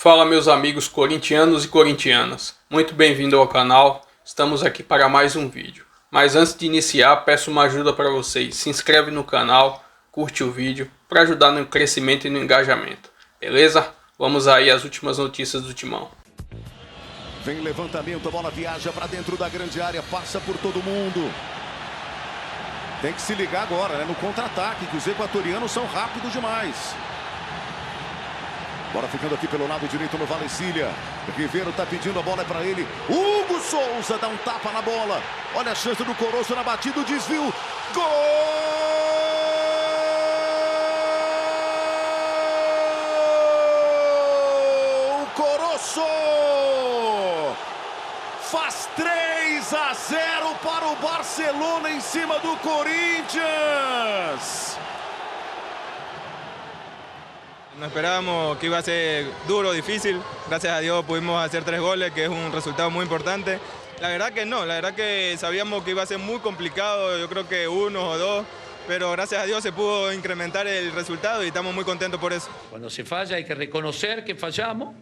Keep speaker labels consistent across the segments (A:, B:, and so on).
A: Fala, meus amigos corintianos e corintianas, muito bem-vindo ao canal, estamos aqui para mais um vídeo. Mas antes de iniciar, peço uma ajuda para vocês, se inscreve no canal, curte o vídeo, para ajudar no crescimento e no engajamento, beleza? Vamos aí às últimas notícias do Timão.
B: Vem levantamento, a bola viaja para dentro da grande área, passa por todo mundo. Tem que se ligar agora, né, no contra-ataque, que os equatorianos são rápidos demais. Bola ficando aqui pelo lado direito no Valecilha. Ribeiro tá pedindo, a bola é para ele. Hugo Souza dá um tapa na bola. Olha a chance do Coroço na batida, o desvio. Gol! Coroço! Faz 3-0 para o Barcelona em cima do Corinthians.
C: No esperábamos que iba a ser duro, difícil. Gracias a Dios pudimos hacer 3 goles, que es un resultado muy importante. La verdad que no, la verdad que sabíamos que iba a ser muy complicado, yo creo que 1 o 2, pero gracias a Dios se pudo incrementar el resultado y estamos muy contentos por eso.
D: Cuando se falla hay que reconocer que fallamos,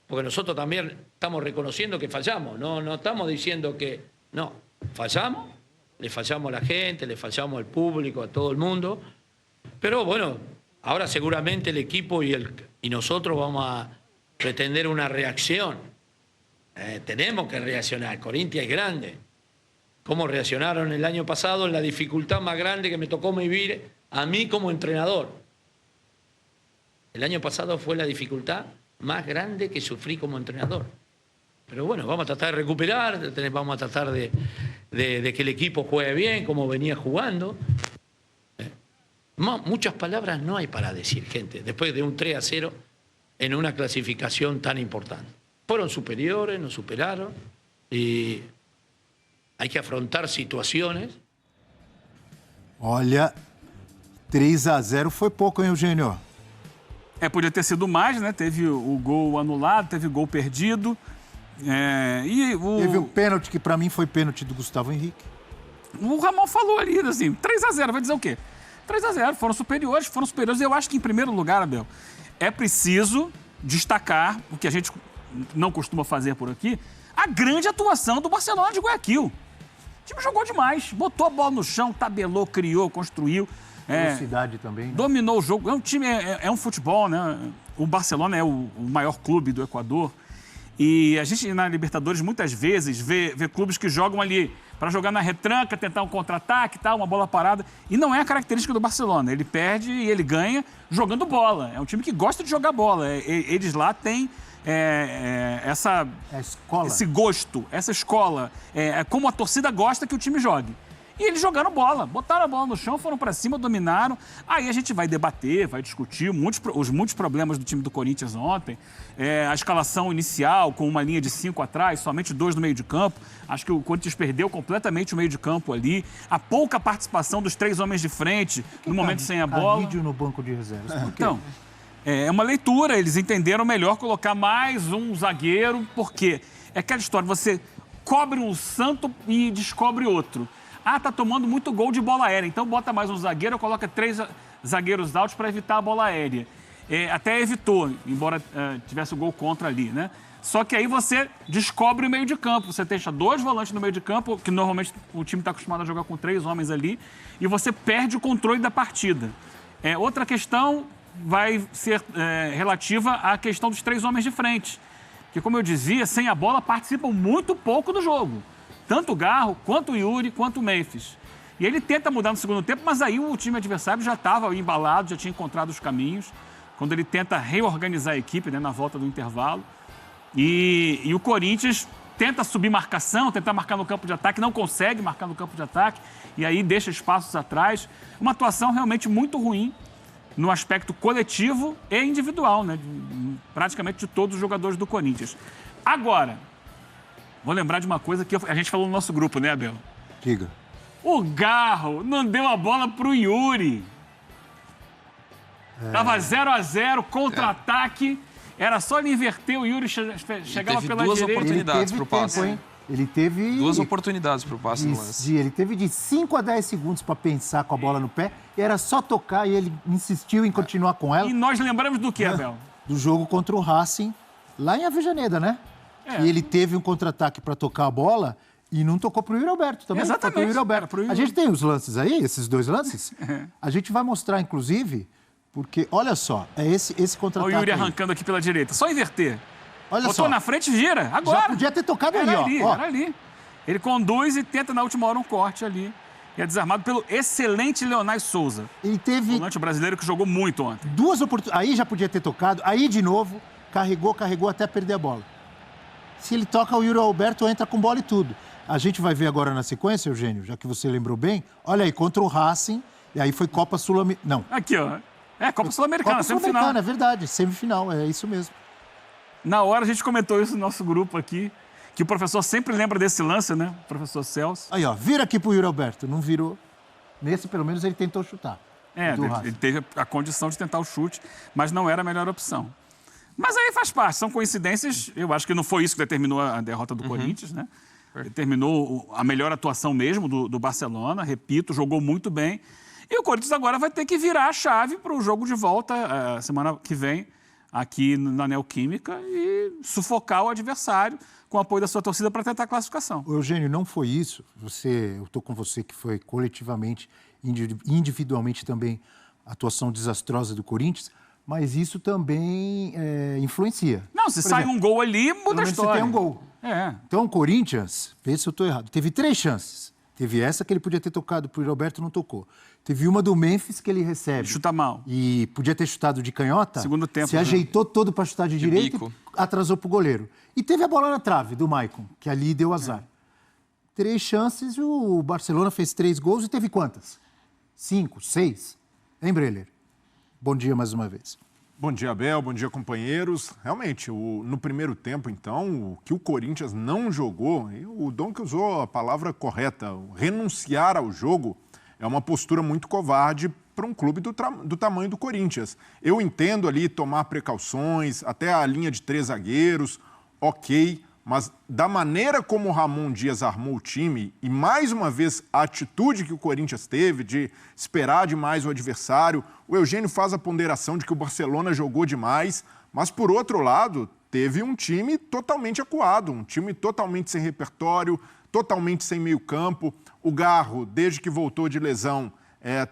D: porque nosotros también estamos reconociendo que fallamos, no estamos diciendo que no, fallamos, le fallamos a la gente, le fallamos al público, a todo el mundo, pero bueno, ahora seguramente el equipo y nosotros vamos a pretender una reacción. Tenemos que reaccionar. Corinthians es grande. ¿Cómo reaccionaron el año pasado en la dificultad más grande que me tocó vivir a mí como entrenador? El año pasado fue la dificultad más grande que sufrí como entrenador. Pero bueno, vamos a tratar de recuperar, vamos a tratar de que el equipo juegue bien, como venía jugando. Muchas palabras no hay para decir, gente, después de un 3-0 en una clasificación tan importante. Fueron superiores, nos superaron y hay que afrontar situaciones.
E: Olha, 3-0 foi pouco, hein, Eugênio?
F: Podia ter sido mais, né? Teve o gol anulado, teve gol perdido.
E: Teve o pênalti, que pra mim foi pênalti do Gustavo Henrique.
F: O Ramon falou ali, assim, 3-0, vai dizer o quê? 3-0, foram superiores. Eu acho que, em primeiro lugar, Abel, é preciso destacar, o que a gente não costuma fazer por aqui, a grande atuação do Barcelona de Guayaquil. O time jogou demais, botou a bola no chão, tabelou, criou, construiu.
E: Velocidade também. Né?
F: Dominou o jogo. Um time, é um futebol, né? O Barcelona é o maior clube do Equador. E a gente, na Libertadores, muitas vezes vê clubes que jogam ali para jogar na retranca, tentar um contra-ataque, tal, uma bola parada. E não é a característica do Barcelona. Ele perde e ele ganha jogando bola. É um time que gosta de jogar bola. Eles lá têm esse gosto, essa escola. Como a torcida gosta que o time jogue. E eles jogaram bola, botaram a bola no chão, foram para cima, dominaram. Aí a gente vai debater, vai discutir os muitos problemas do time do Corinthians ontem. A escalação inicial, com uma linha de 5 atrás, somente 2 no meio de campo. Acho que o Corinthians perdeu completamente o meio de campo ali. A pouca participação dos 3 homens de frente, no momento sem a bola.
E: Vídeo no banco de reservas.
F: Então, é uma leitura, eles entenderam melhor colocar mais um zagueiro, porque é aquela história, você cobre um santo e descobre outro. Tá tomando muito gol de bola aérea, então bota mais um zagueiro, coloca 3 zagueiros altos para evitar a bola aérea. Até evitou, embora tivesse o gol contra ali, né? Só que aí você descobre o meio de campo, você deixa 2 volantes no meio de campo, que normalmente o time está acostumado a jogar com 3 homens ali, e você perde o controle da partida. Outra questão vai ser relativa à questão dos 3 homens de frente, que, como eu dizia, sem a bola participam muito pouco do jogo. Tanto o Garro, quanto o Yuri, quanto o Memphis. E ele tenta mudar no segundo tempo, mas aí o time adversário já estava embalado, já tinha encontrado os caminhos. Quando ele tenta reorganizar a equipe, né, na volta do intervalo. E o Corinthians tenta subir marcação, tentar marcar no campo de ataque, não consegue marcar no campo de ataque. E aí deixa espaços atrás. Uma atuação realmente muito ruim no aspecto coletivo e individual, né, praticamente de todos os jogadores do Corinthians. Agora, vou lembrar de uma coisa que a gente falou no nosso grupo, né, Abel?
E: Diga.
F: O Garro não deu a bola pro Yuri. Tava 0-0, contra-ataque. Era só ele inverter, o Yuri chegava pela direita.
G: Duas oportunidades pro passe.
E: Ele teve...
G: 2 oportunidades pro passe no lance.
E: Ele teve de 5 a 10 segundos para pensar com a bola no pé. E era só tocar e ele insistiu em continuar com ela.
F: E nós lembramos do que, Abel?
E: Do jogo contra o Racing, Lá em Avejaneda, né? E ele teve um contra-ataque para tocar a bola e não tocou pro Yuri Alberto também.
F: Exatamente.
E: Pro Yuri Alberto. A gente tem os lances aí, esses 2 lances. A gente vai mostrar, inclusive, porque, olha só, é esse contra-ataque.
F: Olha o Yuri arrancando aqui pela direita. Só inverter.
E: Olha
F: Botou
E: só.
F: na frente, gira. Agora.
E: Já podia ter tocado
F: Era
E: ali, ó.
F: Era ali. Ele conduz e tenta, na última hora, um corte ali. E é desarmado pelo excelente Leonais Souza.
E: Ele teve
F: volante brasileiro que jogou muito ontem.
E: 2 oportunidades. Aí já podia ter tocado. Aí, de novo, carregou até perder a bola. Se ele toca, o Yuri Alberto entra com bola e tudo. A gente vai ver agora na sequência, Eugênio, já que você lembrou bem. Olha aí, contra o Racing. E aí foi Copa Sul-Americana. Não.
F: Aqui, ó. Copa Sul-Americana, semifinal.
E: Copa Sul-Americana, é verdade. Semifinal, é isso mesmo.
F: Na hora a gente comentou isso no nosso grupo aqui, que o professor sempre lembra desse lance, né? O professor Celso.
E: Aí, ó, vira aqui pro Yuri Alberto. Não virou. Nesse, pelo menos, ele tentou chutar.
F: Ele teve a condição de tentar o chute, mas não era a melhor opção. Mas aí faz parte, são coincidências. Eu acho que não foi isso que determinou a derrota do Corinthians, né? Determinou a melhor atuação mesmo do Barcelona, repito, jogou muito bem. E o Corinthians agora vai ter que virar a chave para o jogo de volta semana que vem, aqui na Neoquímica, e sufocar o adversário com o apoio da sua torcida para tentar a classificação.
E: Eugênio, não foi isso. Eu estou com você que foi coletivamente, individualmente também, a atuação desastrosa do Corinthians, mas isso também influencia.
F: Não, se sai um gol ali, muda a história.
E: Você tem um gol. Então, o Corinthians, vê se eu estou errado, teve 3 chances. Teve essa que ele podia ter tocado pro Roberto, não tocou. Teve uma do Memphis que ele recebe.
F: Chuta mal.
E: E podia ter chutado de canhota.
F: Segundo tempo.
E: Se ajeitou todo para chutar de direito e atrasou pro goleiro. E teve a bola na trave do Maicon, que ali deu azar. 3 chances, o Barcelona fez 3 gols e teve quantas? 5, 6? Hein, Breler? Bom dia mais uma vez.
H: Bom dia, Abel. Bom dia, companheiros. Realmente, no primeiro tempo, então, o que o Corinthians não jogou, o Dom que usou a palavra correta, renunciar ao jogo, é uma postura muito covarde para um clube do tamanho do Corinthians. Eu entendo ali tomar precauções, até a linha de 3 zagueiros, ok, mas da maneira como o Ramon Dias armou o time, e mais uma vez a atitude que o Corinthians teve de esperar demais o adversário, o Eugênio faz a ponderação de que o Barcelona jogou demais, mas por outro lado, teve um time totalmente acuado, um time totalmente sem repertório, totalmente sem meio campo. O Garro, desde que voltou de lesão,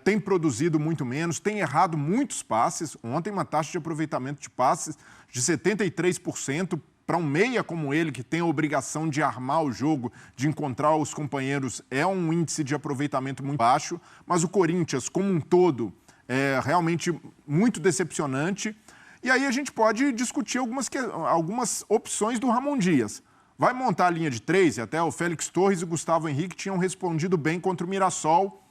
H: tem produzido muito menos, tem errado muitos passes. Ontem uma taxa de aproveitamento de passes de 73%, para um meia como ele, que tem a obrigação de armar o jogo, de encontrar os companheiros, é um índice de aproveitamento muito baixo. Mas o Corinthians, como um todo, é realmente muito decepcionante. E aí a gente pode discutir algumas opções do Ramon Dias. Vai montar a linha de 3, e até o Félix Torres e o Gustavo Henrique tinham respondido bem contra o Mirassol,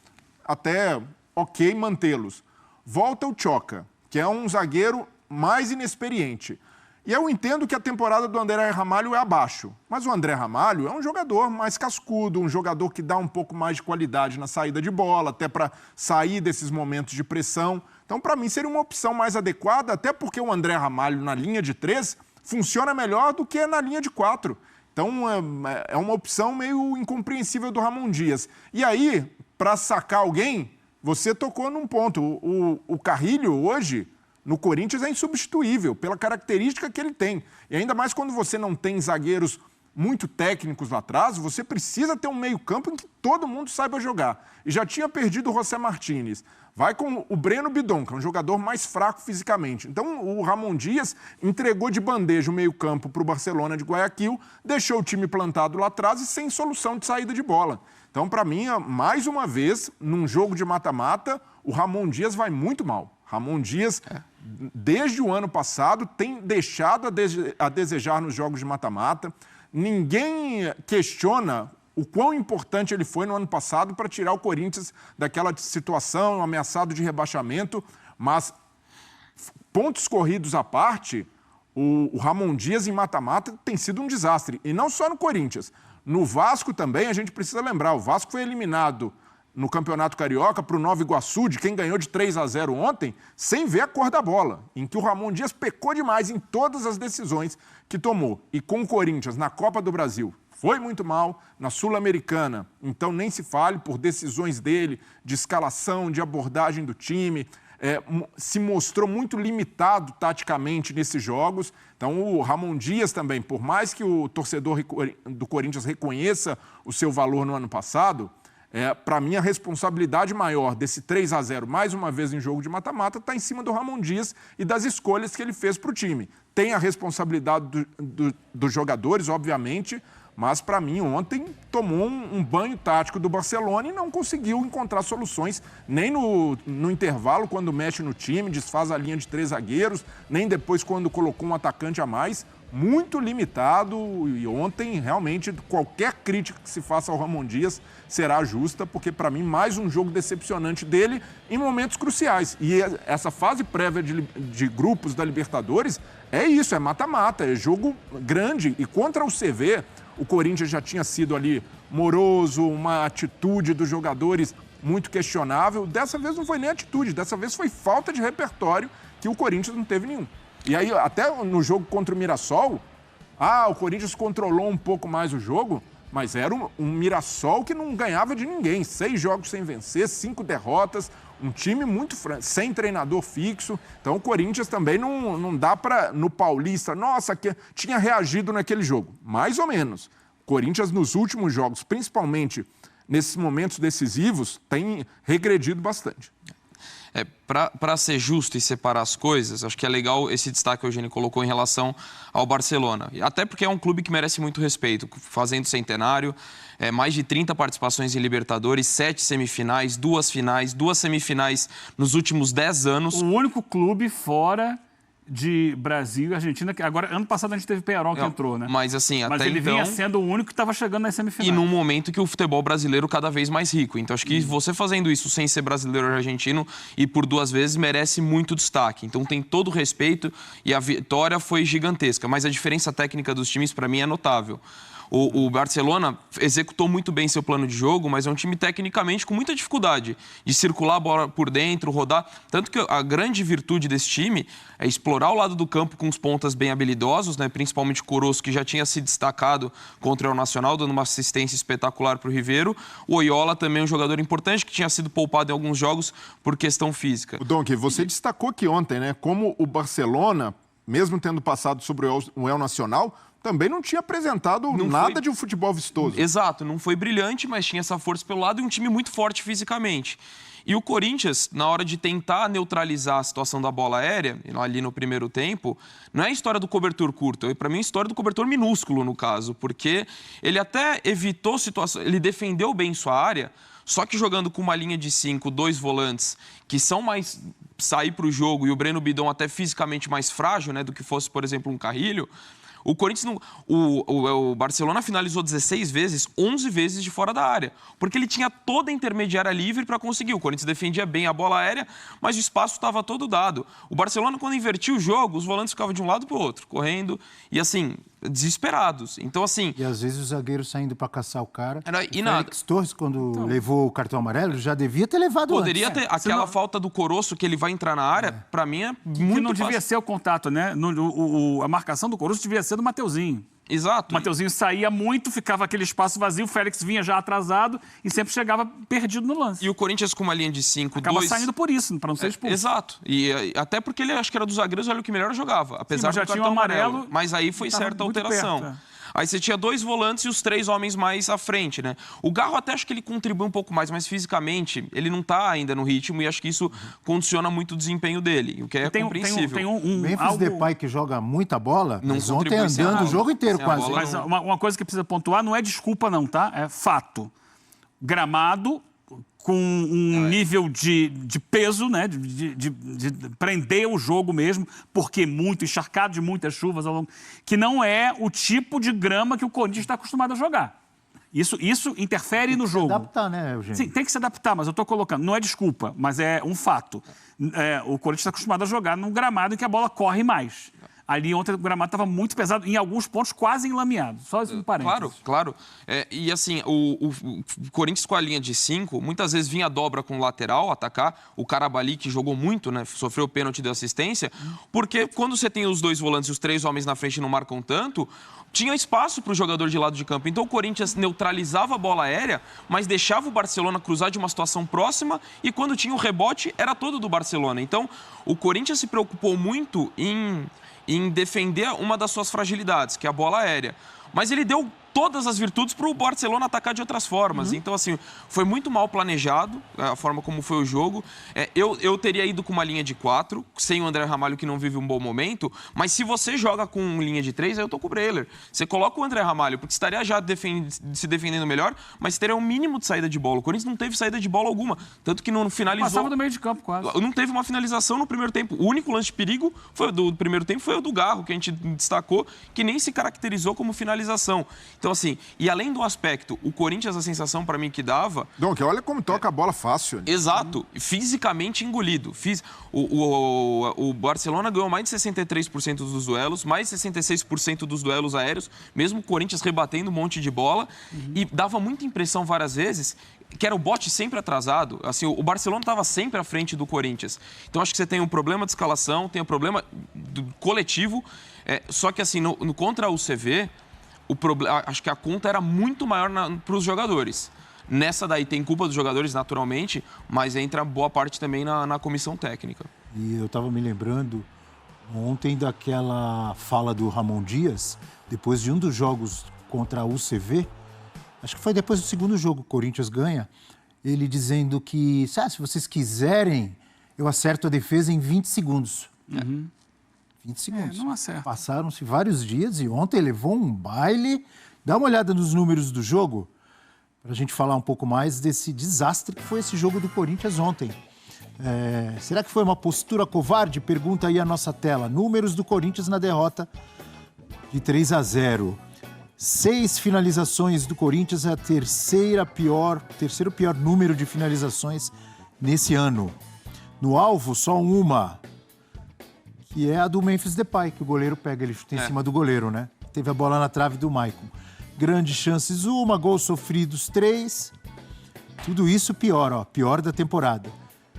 H: até ok mantê-los. Volta o Choca, que é um zagueiro mais inexperiente. E eu entendo que a temporada do André Ramalho é abaixo, mas o André Ramalho é um jogador mais cascudo, um jogador que dá um pouco mais de qualidade na saída de bola, até para sair desses momentos de pressão. Então, para mim, seria uma opção mais adequada, até porque o André Ramalho na linha de 3 funciona melhor do que na linha de 4. Então, é uma opção meio incompreensível do Ramon Dias. E aí, para sacar alguém, você tocou num ponto. O Carrilho, hoje, no Corinthians, é insubstituível, pela característica que ele tem. E ainda mais quando você não tem zagueiros muito técnicos lá atrás, você precisa ter um meio-campo em que todo mundo saiba jogar. E já tinha perdido o José Martínez. Vai com o Breno Bidon, que é um jogador mais fraco fisicamente. Então, o Ramon Dias entregou de bandeja o meio-campo para o Barcelona de Guayaquil, deixou o time plantado lá atrás e sem solução de saída de bola. Então, para mim, mais uma vez, num jogo de mata-mata, o Ramon Dias vai muito mal. Ramon Dias, desde o ano passado, tem deixado a desejar nos jogos de mata-mata. Ninguém questiona o quão importante ele foi no ano passado para tirar o Corinthians daquela situação, ameaçado de rebaixamento, mas pontos corridos à parte, o Ramon Dias em mata-mata tem sido um desastre. E não só no Corinthians. No Vasco também, a gente precisa lembrar, o Vasco foi eliminado no Campeonato Carioca para o Nova Iguaçu, de quem ganhou de 3-0 ontem, sem ver a cor da bola, em que o Ramon Dias pecou demais em todas as decisões que tomou. E com o Corinthians na Copa do Brasil, foi muito mal, na Sul-Americana, então nem se fale por decisões dele, de escalação, de abordagem do time, se mostrou muito limitado taticamente nesses jogos. Então, o Ramon Dias também, por mais que o torcedor do Corinthians reconheça o seu valor no ano passado, para mim, a responsabilidade maior desse 3-0, mais uma vez em jogo de mata-mata, está em cima do Ramon Dias e das escolhas que ele fez para o time. Tem a responsabilidade dos jogadores, obviamente, mas, para mim, ontem tomou um banho tático do Barcelona e não conseguiu encontrar soluções, nem no intervalo, quando mexe no time, desfaz a linha de 3 zagueiros, nem depois quando colocou um atacante a mais. Muito limitado, e ontem, realmente, qualquer crítica que se faça ao Ramon Dias será justa, porque, para mim, mais um jogo decepcionante dele em momentos cruciais. E essa fase prévia de grupos da Libertadores é isso, é mata-mata, é jogo grande. E contra o CV, o Corinthians já tinha sido ali moroso, uma atitude dos jogadores muito questionável. Dessa vez não foi nem atitude, dessa vez foi falta de repertório, que o Corinthians não teve nenhum. E aí, até no jogo contra o Mirassol, o Corinthians controlou um pouco mais o jogo, mas era um Mirassol que não ganhava de ninguém. 6 jogos sem vencer, 5 derrotas, um time muito sem treinador fixo. Então, o Corinthians também não dá para, no Paulista, nossa, que tinha reagido naquele jogo. Mais ou menos. O Corinthians, nos últimos jogos, principalmente nesses momentos decisivos, tem regredido bastante.
G: Para ser justo e separar as coisas, acho que é legal esse destaque que o Eugênio colocou em relação ao Barcelona. Até porque é um clube que merece muito respeito, fazendo centenário, mais de 30 participações em Libertadores, 7 semifinais, 2 finais, 2 semifinais nos últimos 10 anos.
F: O único clube fora de Brasil e Argentina, que agora, ano passado a gente teve Peñarol que entrou, né?
G: Mas assim, até
F: ele
G: então,
F: vinha sendo o único que estava chegando nas semifinais.
G: E num momento que o futebol brasileiro cada vez mais rico. Então acho que você fazendo isso sem ser brasileiro ou argentino e por 2 vezes merece muito destaque. Então tem todo o respeito e a vitória foi gigantesca, mas a diferença técnica dos times para mim é notável. O Barcelona executou muito bem seu plano de jogo, mas é um time tecnicamente com muita dificuldade de circular a bola por dentro, rodar. Tanto que a grande virtude desse time é explorar o lado do campo com os pontas bem habilidosos, né? Principalmente o Coroço, que já tinha se destacado contra o Nacional, dando uma assistência espetacular para o Riveiro. O Oyola também um jogador importante, que tinha sido poupado em alguns jogos por questão física.
H: O Donk, você destacou que ontem, né? Como o Barcelona, mesmo tendo passado sobre o El Nacional, também não tinha apresentado nada de um futebol vistoso.
G: Exato, não foi brilhante, mas tinha essa força pelo lado e um time muito forte fisicamente. E o Corinthians, na hora de tentar neutralizar a situação da bola aérea, ali no primeiro tempo, não é a história do cobertor curto, para mim é a história do cobertor minúsculo, no caso, porque ele até evitou situação, ele defendeu bem sua área, só que jogando com uma linha de 5, 2 volantes, que são mais sair para o jogo, e o Breno Bidon até fisicamente mais frágil, né, do que fosse, por exemplo, um Carrilho. O Corinthians não, o Barcelona finalizou 16 vezes, 11 vezes de fora da área, porque ele tinha toda a intermediária livre para conseguir. O Corinthians defendia bem a bola aérea, mas o espaço estava todo dado. O Barcelona, quando invertia o jogo, os volantes ficavam de um lado para o outro, correndo e assim, desesperados. Então, assim...
E: E às vezes o zagueiro saindo para caçar o cara.
G: E nada.
E: Félix Torres, quando levou o cartão amarelo, já devia ter levado
G: Poderia ter. Aquela falta do Coroço que ele vai entrar na área, para mim é muito
F: que não devia ser o contato, né? A marcação do Coroço devia ser do Mateuzinho.
G: Exato.
F: O Mateuzinho saía muito, ficava aquele espaço vazio, o Félix vinha já atrasado e sempre chegava perdido no lance.
G: E o Corinthians com uma linha de 5,
F: acaba saindo por isso, para não ser expulso.
G: Exato. E até porque ele, acho que era dos zagueiros, olha o que melhor jogava, apesar do cartão amarelo. Mas aí foi certa alteração. Perto, Aí você tinha 2 volantes e os 3 homens mais à frente, né? O Garro até acho que ele contribui um pouco mais, mas fisicamente ele não está ainda no ritmo e acho que isso condiciona muito o desempenho dele, o que é compreensível.
E: Memphis Depay, que joga muita bola, mas ontem andando o jogo inteiro quase.
F: Mas uma coisa que precisa pontuar não é desculpa não, tá? É fato. Gramado com um nível de peso, né? De prender o jogo mesmo, porque muito encharcado de muitas chuvas ao longo, que não é o tipo de grama que o Corinthians está acostumado a jogar. Isso interfere no jogo.
E: Tem que se adaptar, né, Eugênio?
F: Sim, tem que se adaptar, mas eu estou colocando, não é desculpa, mas é um fato. O Corinthians está acostumado a jogar num gramado em que a bola corre mais. Ali ontem o gramado estava muito pesado, em alguns pontos quase enlameado. Só esse parênteses.
G: Claro. E assim, o Corinthians com a linha de 5, muitas vezes vinha a dobra com o lateral atacar. O Carabali, que jogou muito, né? Sofreu pênalti de assistência. Porque quando você tem os 2 volantes e os 3 homens na frente e não marcam tanto, tinha espaço para o jogador de lado de campo. Então o Corinthians neutralizava a bola aérea, mas deixava o Barcelona cruzar de uma situação próxima e quando tinha o rebote, era todo do Barcelona. Então o Corinthians se preocupou muito em defender uma das suas fragilidades, que é a bola aérea. Mas ele deu todas as virtudes para o Barcelona atacar de outras formas. Então, assim, foi muito mal planejado a forma como foi o jogo. Eu teria ido com uma linha de 4, sem o André Ramalho, que não vive um bom momento, mas se você joga com linha de 3, aí eu tô com o Breler. Você coloca o André Ramalho, porque estaria já se defendendo melhor, mas teria um mínimo de saída de bola. O Corinthians não teve saída de bola alguma, tanto que não finalizou...
F: Passava do meio de campo, quase.
G: Não teve uma finalização no primeiro tempo. O único lance de perigo do primeiro tempo foi o do Garro, que a gente destacou, que nem se caracterizou como finalização. Então, assim, e além do aspecto, o Corinthians, a sensação para mim que dava...
H: Donk, olha como toca a bola fácil. Né?
G: Exato. Fisicamente engolido. O Barcelona ganhou mais de 63% dos duelos, mais de 66% dos duelos aéreos, mesmo o Corinthians rebatendo um monte de bola. E dava muita impressão várias vezes que era o bote sempre atrasado. Assim, o Barcelona estava sempre à frente do Corinthians. Então, acho que você tem um problema de escalação, tem um problema coletivo. Só que, assim, contra o CV... acho que a conta era muito maior para os jogadores. Nessa daí tem culpa dos jogadores, naturalmente, mas entra boa parte também na comissão técnica.
E: E eu estava me lembrando ontem daquela fala do Ramon Dias, depois de um dos jogos contra a UCV, acho que foi depois do segundo jogo, o Corinthians ganha, ele dizendo que, se vocês quiserem, eu acerto a defesa em 20 segundos. 20 segundos.
F: Não acerta.
E: Passaram-se vários dias e ontem levou um baile. Dá uma olhada nos números do jogo, para a gente falar um pouco mais desse desastre que foi esse jogo do Corinthians ontem. Será que foi uma postura covarde? Pergunta aí a nossa tela. Números do Corinthians na derrota de 3-0. 6 finalizações do Corinthians, é a terceiro pior número de finalizações nesse ano. No alvo, só uma, que é a do Memphis Depay, que o goleiro pega, ele chuta em cima do goleiro, né? Teve a bola na trave do Maicon. Grandes chances, 1, gols sofridos, 3. Tudo isso pior da temporada.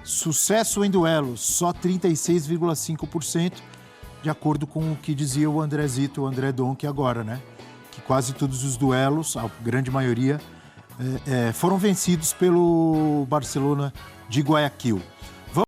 E: Sucesso em duelos, só 36,5%, de acordo com o que dizia o Andrezito, o André Donk agora, né? Que quase todos os duelos, a grande maioria, foram vencidos pelo Barcelona de Guayaquil.